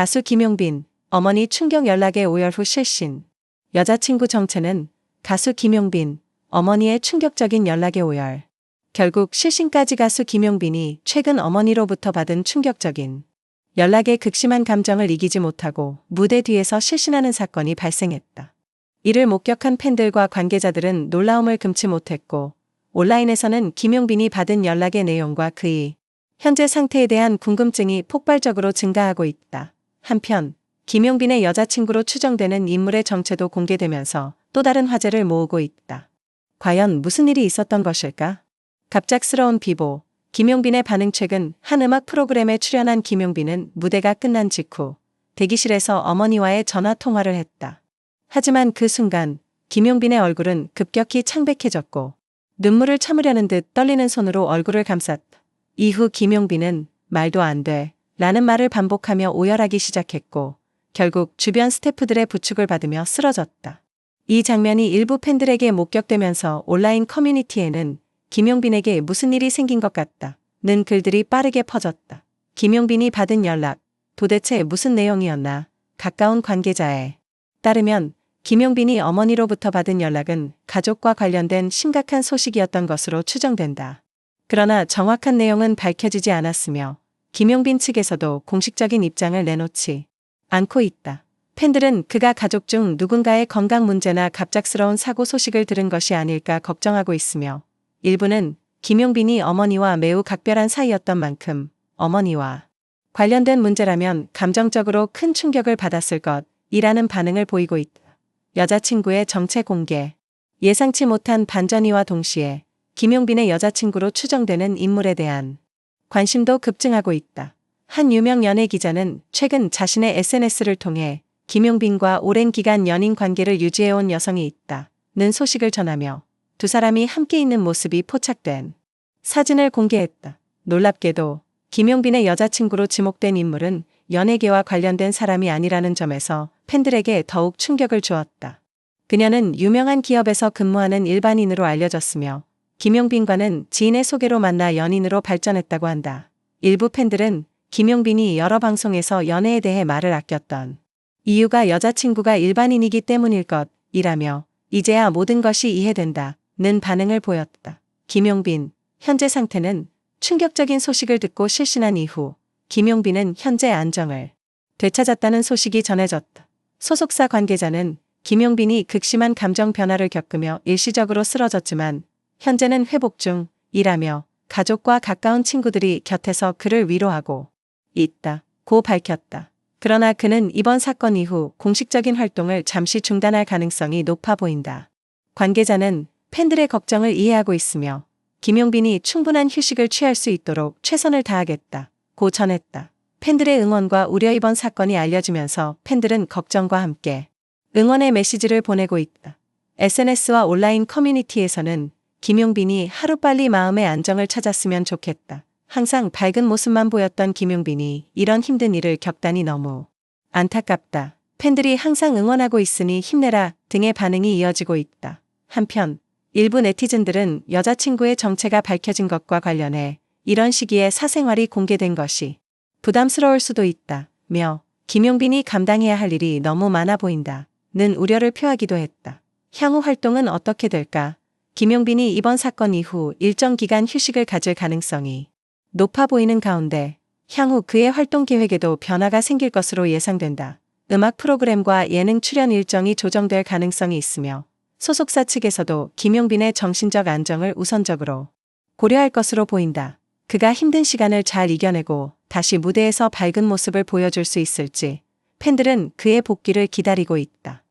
가수 김용빈, 어머니 충격 연락에 오열 후 실신. 여자친구 정체는 가수 김용빈, 어머니의 충격적인 연락에 오열. 결국 실신까지. 가수 김용빈이 최근 어머니로부터 받은 충격적인 연락에 극심한 감정을 이기지 못하고 무대 뒤에서 실신하는 사건이 발생했다. 이를 목격한 팬들과 관계자들은 놀라움을 금치 못했고, 온라인에서는 김용빈이 받은 연락의 내용과 그의 현재 상태에 대한 궁금증이 폭발적으로 증가하고 있다. 한편 김용빈의 여자친구로 추정되는 인물의 정체도 공개되면서 또 다른 화제를 모으고 있다. 과연 무슨 일이 있었던 것일까? 갑작스러운 비보. 김용빈의 반응. 최근 한 음악 프로그램에 출연한 김용빈은 무대가 끝난 직후 대기실에서 어머니와의 전화 통화를 했다. 하지만 그 순간 김용빈의 얼굴은 급격히 창백해졌고 눈물을 참으려는 듯 떨리는 손으로 얼굴을 감쌌다. 이후 김용빈은 말도 안 돼 라는 말을 반복하며 오열하기 시작했고, 결국 주변 스태프들의 부축을 받으며 쓰러졌다. 이 장면이 일부 팬들에게 목격되면서 온라인 커뮤니티에는 김용빈에게 무슨 일이 생긴 것 같다는 글들이 빠르게 퍼졌다. 김용빈이 받은 연락, 도대체 무슨 내용이었나? 가까운 관계자에 따르면 김용빈이 어머니로부터 받은 연락은 가족과 관련된 심각한 소식이었던 것으로 추정된다. 그러나 정확한 내용은 밝혀지지 않았으며 김용빈 측에서도 공식적인 입장을 내놓지 않고 있다. 팬들은 그가 가족 중 누군가의 건강 문제나 갑작스러운 사고 소식을 들은 것이 아닐까 걱정하고 있으며, 일부는 김용빈이 어머니와 매우 각별한 사이였던 만큼 어머니와 관련된 문제라면 감정적으로 큰 충격을 받았을 것이라는 반응을 보이고 있다. 여자친구의 정체 공개. 예상치 못한 반전이와 동시에 김용빈의 여자친구로 추정되는 인물에 대한 관심도 급증하고 있다. 한 유명 연예 기자는 최근 자신의 SNS를 통해 김용빈과 오랜 기간 연인 관계를 유지해온 여성이 있다는 소식을 전하며 두 사람이 함께 있는 모습이 포착된 사진을 공개했다. 놀랍게도 김용빈의 여자친구로 지목된 인물은 연예계와 관련된 사람이 아니라는 점에서 팬들에게 더욱 충격을 주었다. 그녀는 유명한 기업에서 근무하는 일반인으로 알려졌으며 김용빈과는 지인의 소개로 만나 연인으로 발전했다고 한다. 일부 팬들은 김용빈이 여러 방송에서 연애에 대해 말을 아꼈던 이유가 여자친구가 일반인이기 때문일 것이라며 이제야 모든 것이 이해된다는 반응을 보였다. 김용빈, 현재 상태는 충격적인 소식을 듣고 실신한 이후 김용빈은 현재 안정을 되찾았다는 소식이 전해졌다. 소속사 관계자는 김용빈이 극심한 감정 변화를 겪으며 일시적으로 쓰러졌지만 현재는 회복 중이라며 가족과 가까운 친구들이 곁에서 그를 위로하고 있다고 밝혔다. 그러나 그는 이번 사건 이후 공식적인 활동을 잠시 중단할 가능성이 높아 보인다. 관계자는 팬들의 걱정을 이해하고 있으며 김용빈이 충분한 휴식을 취할 수 있도록 최선을 다하겠다고 전했다. 팬들의 응원과 우려. 이번 사건이 알려지면서 팬들은 걱정과 함께 응원의 메시지를 보내고 있다. SNS와 온라인 커뮤니티에서는 김용빈이 하루빨리 마음의 안정을 찾았으면 좋겠다. 항상 밝은 모습만 보였던 김용빈이 이런 힘든 일을 겪다니 너무 안타깝다. 팬들이 항상 응원하고 있으니 힘내라 등의 반응이 이어지고 있다. 한편 일부 네티즌들은 여자친구의 정체가 밝혀진 것과 관련해 이런 시기에 사생활이 공개된 것이 부담스러울 수도 있다며 김용빈이 감당해야 할 일이 너무 많아 보인다는 우려를 표하기도 했다. 향후 활동은 어떻게 될까? 김용빈이 이번 사건 이후 일정 기간 휴식을 가질 가능성이 높아 보이는 가운데 향후 그의 활동 계획에도 변화가 생길 것으로 예상된다. 음악 프로그램과 예능 출연 일정이 조정될 가능성이 있으며 소속사 측에서도 김용빈의 정신적 안정을 우선적으로 고려할 것으로 보인다. 그가 힘든 시간을 잘 이겨내고 다시 무대에서 밝은 모습을 보여줄 수 있을지 팬들은 그의 복귀를 기다리고 있다.